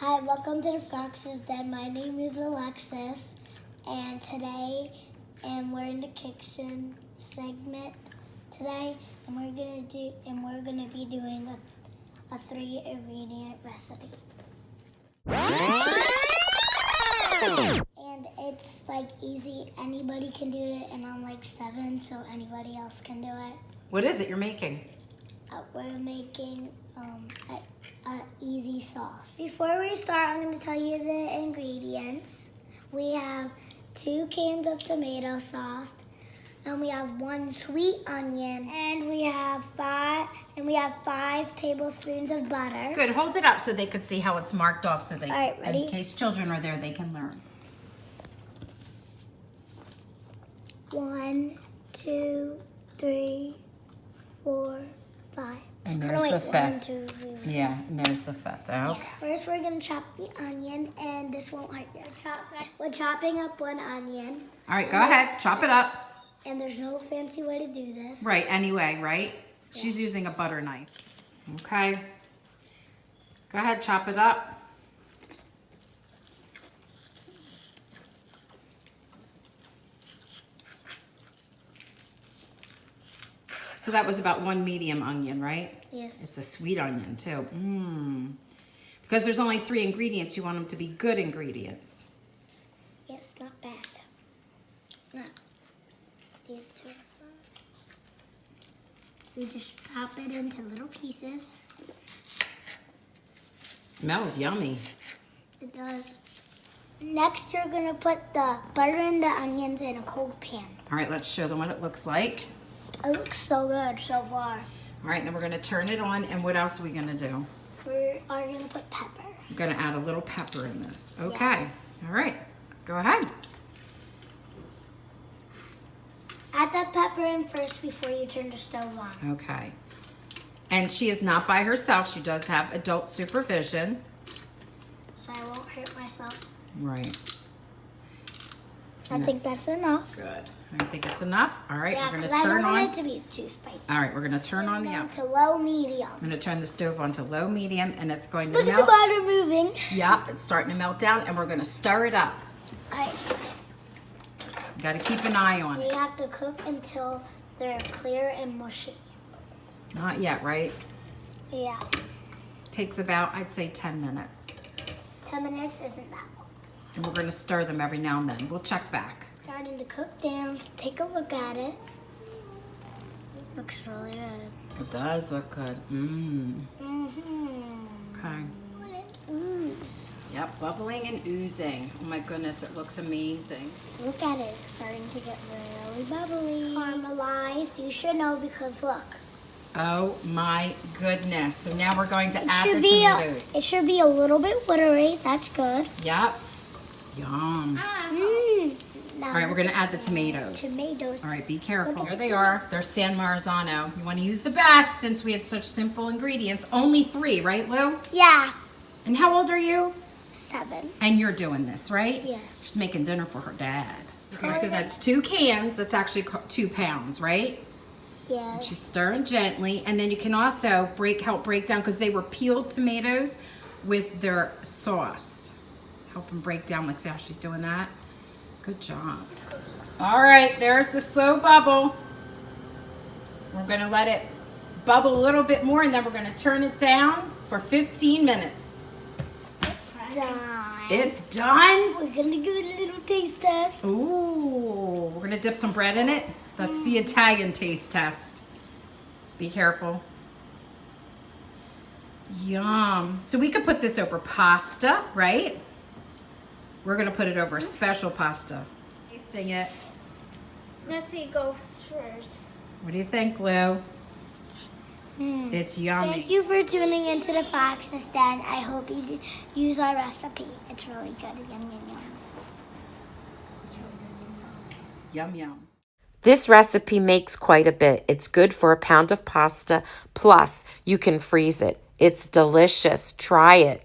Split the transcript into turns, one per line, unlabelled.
Hi, welcome to the Fox's Den. My name is Alexis, and today, we're in the kitchen segment today, and we're gonna be doing a 3-ingredient recipe. And it's like easy. Anybody can do it, and I'm like 7, so anybody else can do it.
What is it you're making?
We're making a easy sauce. Before we start, I'm going to tell you the ingredients. We have 2 cans of tomato sauce, and we have 1 sweet onion, and we have 5 tablespoons of butter.
Good. Hold it up so they could see how it's marked off, so they,
all right, ready?
in case children are there, they can learn.
1, 2, 3, 4, 5.
And there's the fat.
1, 2, 3, 4.
Yeah, and there's the fat. Okay.
Yeah. First, we're gonna chop the onion, and this won't hurt you. We're chopping up 1 onion.
All right, go ahead. Chop it up.
And there's no fancy way to do this.
Right, anyway, right? Yeah. She's using a butter knife. Okay. Go ahead, chop it up. So that was about 1 medium onion, right?
Yes.
It's a sweet onion, too. Because there's only 3 ingredients. You want them to be good ingredients.
Yes, not bad. Not these 2 are fun. We just chop it into little pieces.
Smells yummy.
It does. Next, you're going to put the butter and the onions in a cold pan.
All right, let's show them what it looks like.
It looks so good so far.
All right, then we're going to turn it on, and what else are we going to do?
We are going to put pepper.
I'm going to add a little pepper in this. Okay.
Yes.
All right. Go ahead.
Add the pepper in first before you turn the stove on.
Okay. And she is not by herself. She does have adult supervision.
So I won't hurt myself.
Right.
I think that's enough.
Good. I think it's enough. All right,
Yeah,
we're going to
because I
turn
don't
on.
want it to be too spicy.
All right, we're going to turn on the
Down
oven.
to low medium.
I'm going to turn the stove on to low medium, and it's going to
Look
melt.
at the butter moving.
Yep, it's starting to melt down, and we're going to stir it up.
All right.
You got to keep an eye on
You
it.
have to cook until they're clear and mushy.
Not yet, right?
Yeah.
Takes about, I'd say, 10 minutes.
10 minutes isn't that long.
And we're going to stir them every now and then. We'll check back.
Starting to cook down. Take a look at it. Looks really good.
It does look good. Okay.
What it ooze.
Yep, bubbling and oozing. Oh my goodness, it looks amazing.
Look at it. It's starting to get really bubbly. Caramelized. You should know because look.
Oh my goodness. So now we're going to add the tomatoes.
It should be a little bit watery. That's good.
Yep. Yum. All right, we're going to add the tomatoes.
Tomatoes.
All right, be careful. Here they are. They're San Marzano. You want to use the best since we have such simple ingredients. Only 3, right, Lou?
Yeah.
And how old are you?
7.
And you're doing this, right?
Yes.
She's making dinner for her dad. Okay, so that's 2 cans. That's actually 2 pounds, right?
Yeah.
And she's stirring gently. And then you can also help break down, because they were peeled tomatoes with their sauce. Help them break down. Like, see how she's doing that? Good job. All right, there's the slow bubble. We're going to let it bubble a little bit more, and then we're going to turn it down for 15 minutes.
It's done.
It's done?
We're going to give it a little taste test.
Ooh, we're going to dip some bread in it. That's the Italian taste test. Be careful. Yum. So we could put this over pasta, right? We're going to put it over a special pasta. Tasting it.
Let's see, go first.
What do you think, Lou? It's yummy.
Thank you for tuning into the Fox's Den. I hope you use our recipe. It's really good. Yum, yum, yum.
Yum, yum.
This recipe makes quite a bit. It's good for a pound of pasta, plus you can freeze it. It's delicious. Try it.